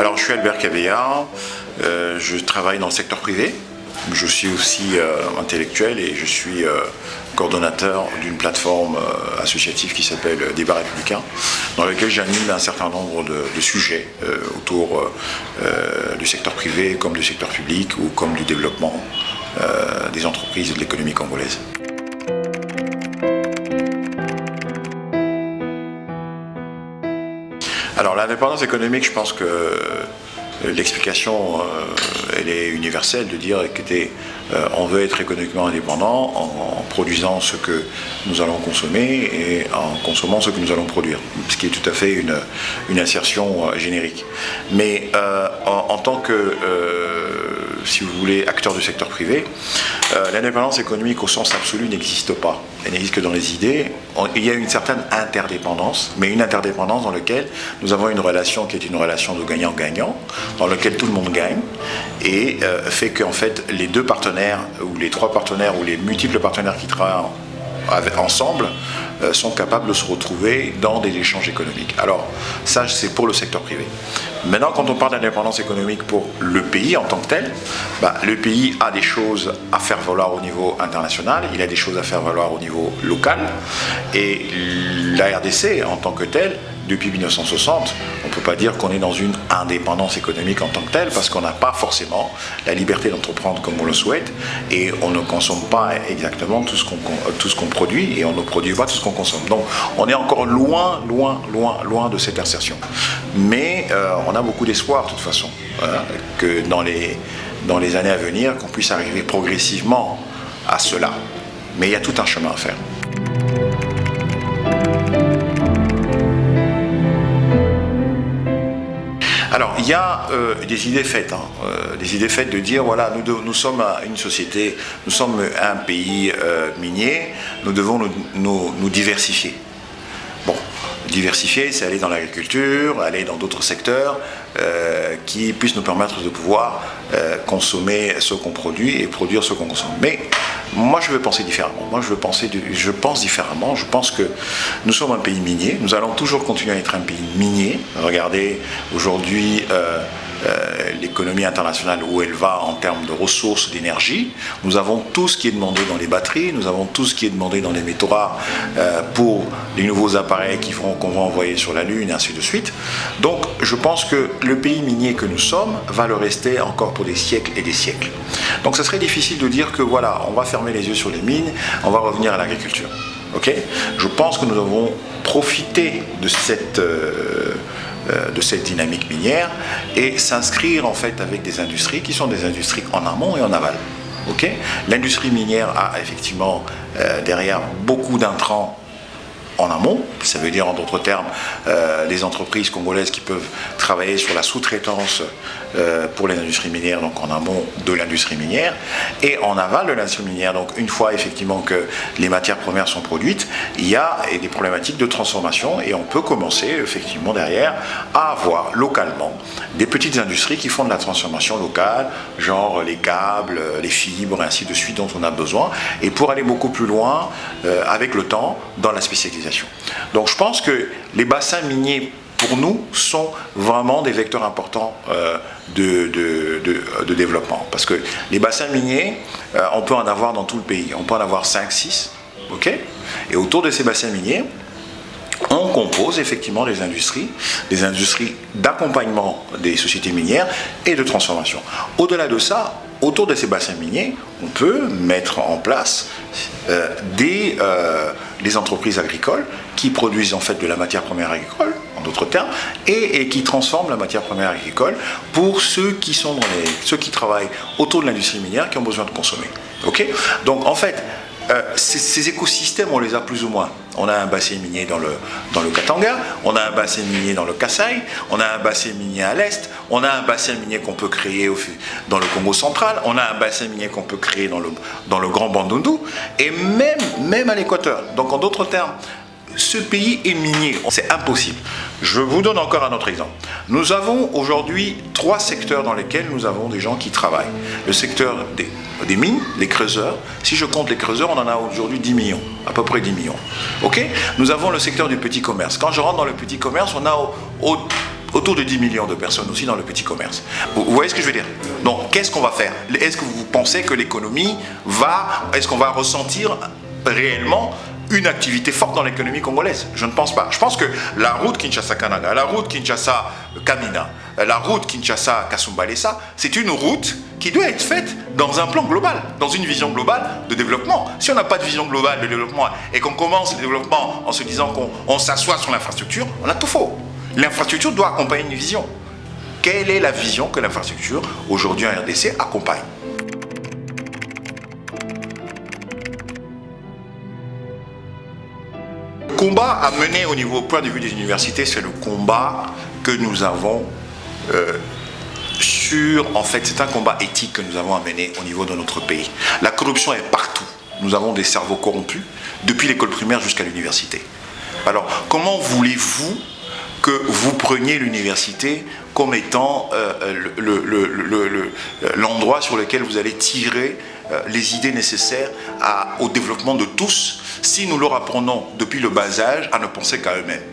Alors, je suis Albert Cavea, je travaille dans le secteur privé. Je suis aussi intellectuel et je suis coordonnateur d'une plateforme associative qui s'appelle Débat Républicain, dans laquelle j'anime un certain nombre de sujets autour du secteur privé comme du secteur public ou comme du développement des entreprises et de l'économie congolaise. Alors l'indépendance économique, je pense que l'explication elle est universelle, de dire qu'on veut être économiquement indépendant en produisant ce que nous allons consommer et en consommant ce que nous allons produire, ce qui est tout à fait une insertion générique. Mais en tant que, si vous voulez, acteur du secteur privé, l'indépendance économique au sens absolu n'existe pas. Elle n'existe que dans les idées. Il y a une certaine interdépendance, mais une interdépendance dans laquelle nous avons une relation qui est une relation de gagnant-gagnant, dans laquelle tout le monde gagne, et fait qu'en fait les deux partenaires, ou les trois partenaires, ou les multiples partenaires qui travaillent ensemble sont capables de se retrouver dans des échanges économiques. Alors ça, c'est pour le secteur privé. Maintenant, quand on parle d'indépendance économique pour le pays en tant que tel, le pays a des choses à faire valoir au niveau international, il a des choses à faire valoir au niveau local, et la RDC en tant que telle, depuis 1960, on ne peut pas dire qu'on est dans une indépendance économique en tant que telle, parce qu'on n'a pas forcément la liberté d'entreprendre comme on le souhaite, et on ne consomme pas exactement tout ce qu'on produit, et on ne produit pas tout ce qu'on consomme. Donc on est encore loin de cette insertion. Mais on a beaucoup d'espoir de toute façon, que dans les années à venir, qu'on puisse arriver progressivement à cela. Mais il y a tout un chemin à faire. Alors, il y a des idées faites, de dire, voilà, nous sommes une société, nous sommes un pays minier, nous devons nous diversifier. Bon, diversifier, c'est aller dans l'agriculture, aller dans d'autres secteurs qui puissent nous permettre de pouvoir consommer ce qu'on produit et produire ce qu'on consomme. Mais moi, je veux penser différemment. Je pense différemment. Je pense que nous sommes un pays minier. Nous allons toujours continuer à être un pays minier. Regardez aujourd'hui l'économie internationale, où elle va en termes de ressources d'énergie. Nous avons tout ce qui est demandé dans les batteries, nous avons tout ce qui est demandé dans les métaux rares pour les nouveaux appareils qu'on va envoyer sur la Lune, et ainsi de suite. Donc je pense que le pays minier que nous sommes va le rester encore pour des siècles et des siècles. Donc ce serait difficile de dire que voilà, on va fermer les yeux sur les mines, on va revenir à l'agriculture. Okay ? Je pense que nous devons profiter de cette dynamique minière et s'inscrire en fait avec des industries qui sont des industries en amont et en aval. Okay ? L'industrie minière a effectivement derrière beaucoup d'intrants en amont, ça veut dire en d'autres termes les entreprises congolaises qui peuvent travailler sur la sous-traitance pour les industries minières, donc en amont de l'industrie minière, et en aval de l'industrie minière. Donc une fois effectivement que les matières premières sont produites, il y a des problématiques de transformation, et on peut commencer effectivement derrière à avoir localement des petites industries qui font de la transformation locale, genre les câbles, les fibres, et ainsi de suite, dont on a besoin, et pour aller beaucoup plus loin avec le temps dans la spécialisation. Donc je pense que les bassins miniers pour nous sont vraiment des vecteurs importants de développement, parce que les bassins miniers, on peut en avoir dans tout le pays, on peut en avoir 5-6, okay ? Et autour de ces bassins miniers, on compose effectivement des industries d'accompagnement des sociétés minières et de transformation. Au-delà de ça, autour de ces bassins miniers, on peut mettre en place des entreprises agricoles qui produisent en fait de la matière première agricole, en d'autres termes, et qui transforment la matière première agricole pour ceux qui travaillent autour de l'industrie minière, qui ont besoin de consommer. Okay ? Donc en fait, ces écosystèmes, on les a plus ou moins. On a un bassin minier dans le Katanga, on a un bassin minier dans le Kasaï, on a un bassin minier à l'est, on a un bassin minier qu'on peut créer dans le Congo central, on a un bassin minier qu'on peut créer dans le Grand Bandundu, et même à l'équateur. Donc en d'autres termes, ce pays est minier, c'est impossible. Je vous donne encore un autre exemple. Nous avons aujourd'hui 3 secteurs dans lesquels nous avons des gens qui travaillent. Le secteur des mines, les creuseurs. Si je compte les creuseurs, on en a aujourd'hui 10 millions, à peu près 10 millions. Okay ? Nous avons le secteur du petit commerce. Quand je rentre dans le petit commerce, on a autour de 10 millions de personnes aussi dans le petit commerce. Vous voyez ce que je veux dire? Donc, qu'est-ce qu'on va faire? Est-ce que vous pensez que l'économie est-ce qu'on va ressentir réellement une activité forte dans l'économie congolaise? Je ne pense pas. Je pense que la route Kinshasa-Kanaga, la route Kinshasa-Kamina, la route Kinshasa-Kasumbalesa, c'est une route qui doit être faite dans un plan global, dans une vision globale de développement. Si on n'a pas de vision globale de développement et qu'on commence le développement en se disant qu'on s'assoit sur l'infrastructure, on a tout faux. L'infrastructure doit accompagner une vision. Quelle est la vision que l'infrastructure, aujourd'hui en RDC, accompagne? Le combat à mener au point de vue des universités, c'est le combat que nous avons en fait, c'est un combat éthique que nous avons à mener au niveau de notre pays. La corruption est partout. Nous avons des cerveaux corrompus, depuis l'école primaire jusqu'à l'université. Alors, comment voulez-vous que vous preniez l'université comme étant l'endroit sur lequel vous allez tirer les idées nécessaires au développement de tous, si nous leur apprenons depuis le bas âge à ne penser qu'à eux-mêmes?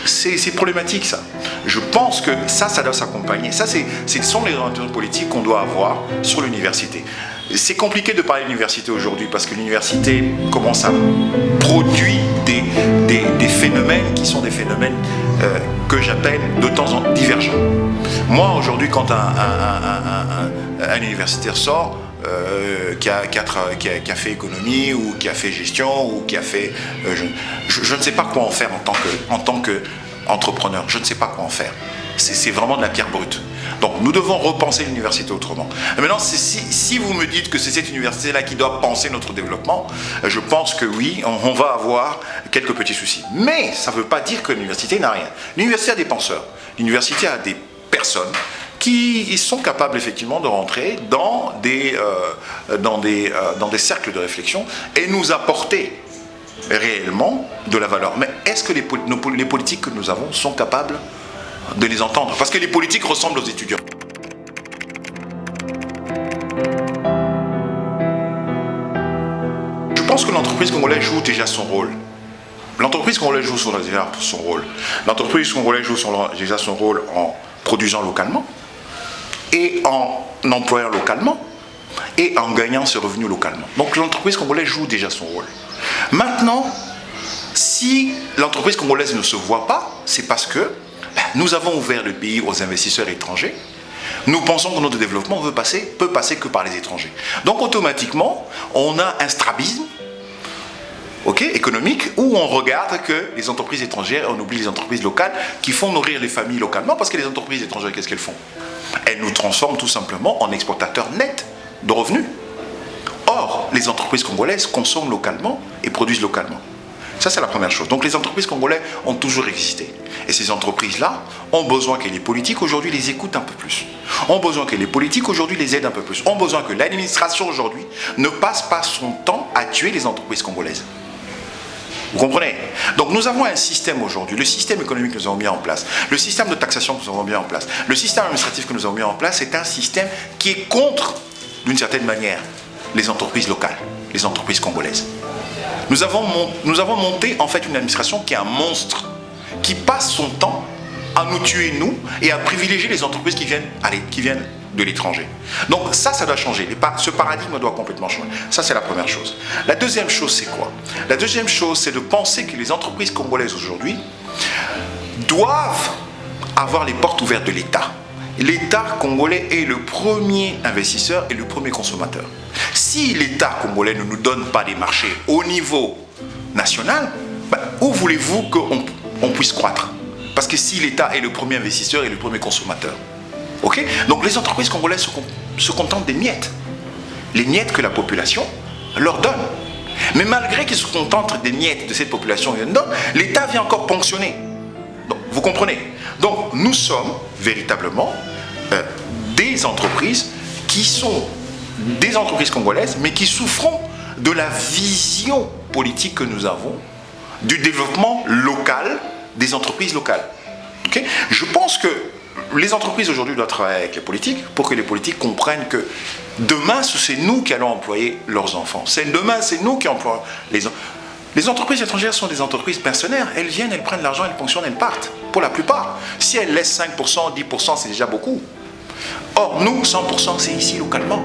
C'est problématique, ça. Je pense que ça doit s'accompagner. Ce sont les orientations politiques qu'on doit avoir sur l'université. C'est compliqué de parler de l'université aujourd'hui parce que l'université commence à produire des phénomènes qui sont des phénomènes que j'appelle de temps en temps divergents. Moi, aujourd'hui, quand un universitaire sort, qui a fait économie ou qui a fait gestion ou qui a fait... je ne sais pas quoi en faire en tant qu'entrepreneur. Je ne sais pas quoi en faire. C'est vraiment de la pierre brute. Donc nous devons repenser l'université autrement. Et maintenant, si vous me dites que c'est cette université-là qui doit penser notre développement, je pense que oui, on va avoir quelques petits soucis. Mais ça ne veut pas dire que l'université n'a rien. L'université a des penseurs. L'université a des personnes qui sont capables effectivement de rentrer dans des cercles de réflexion et nous apporter réellement de la valeur. Mais est-ce que les politiques que nous avons sont capables de les entendre? Parce que les politiques ressemblent aux étudiants. Je pense que l'entreprise congolaise joue déjà son rôle. L'entreprise congolaise joue déjà son rôle. L'entreprise congolaise joue déjà son rôle en produisant localement, et en employant localement, et en gagnant ses revenus localement. Donc l'entreprise congolaise joue déjà son rôle. Maintenant, si l'entreprise congolaise ne se voit pas, c'est parce que nous avons ouvert le pays aux investisseurs étrangers. Nous pensons que notre développement peut passer que par les étrangers. Donc automatiquement, on a un strabisme économique, où on regarde que les entreprises étrangères, on oublie les entreprises locales qui font nourrir les familles localement, parce que les entreprises étrangères, qu'est-ce qu'elles font? Elles nous transforment tout simplement en exportateurs nets de revenus. Or, les entreprises congolaises consomment localement et produisent localement. Ça, c'est la première chose. Donc les entreprises congolaises ont toujours existé. Et ces entreprises-là ont besoin que les politiques aujourd'hui les écoutent un peu plus. Ont besoin que les politiques aujourd'hui les aident un peu plus. Ont besoin que l'administration aujourd'hui ne passe pas son temps à tuer les entreprises congolaises. Vous comprenez? Donc nous avons un système aujourd'hui, le système économique que nous avons mis en place, le système de taxation que nous avons mis en place, le système administratif que nous avons mis en place, c'est un système qui est contre, d'une certaine manière, les entreprises locales, les entreprises congolaises. Nous avons monté en fait une administration qui est un monstre, qui passe son temps à nous tuer nous et à privilégier les entreprises qui viennent de l'étranger. Donc ça doit changer. Ce paradigme doit complètement changer. Ça, c'est la première chose. La deuxième chose, c'est quoi? La deuxième chose, c'est de penser que les entreprises congolaises aujourd'hui doivent avoir les portes ouvertes de l'État. L'État congolais est le premier investisseur et le premier consommateur. Si l'État congolais ne nous donne pas des marchés au niveau national, où voulez-vous qu'on puisse croître? Parce que si l'État est le premier investisseur et le premier consommateur, donc les entreprises congolaises se contentent des miettes. Les miettes que la population leur donne. Mais malgré qu'ils se contentent des miettes de cette population, l'État vient encore ponctionner. Donc, vous comprenez? Donc nous sommes véritablement des entreprises qui sont des entreprises congolaises, mais qui souffront de la vision politique que nous avons du développement local des entreprises locales. Je pense que les entreprises aujourd'hui doivent travailler avec les politiques pour que les politiques comprennent que demain, c'est nous qui allons employer leurs enfants. Demain, c'est nous qui employons les enfants. Les entreprises étrangères sont des entreprises mercenaires. Elles viennent, elles prennent l'argent, elles ponctionnent, elles partent. Pour la plupart. Si elles laissent 5%, 10%, c'est déjà beaucoup. Or, nous, 100%, c'est ici localement.